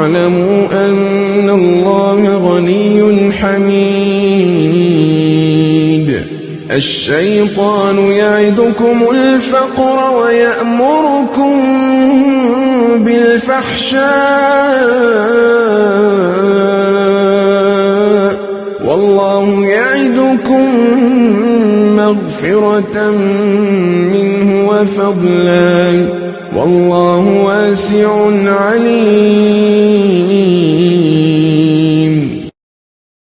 واعلموا أن الله غني حميد. الشيطان يعدكم الفقر ويأمركم بالفحشاء والله يعدكم مغفرة منه وفضلا والله واسع عليم.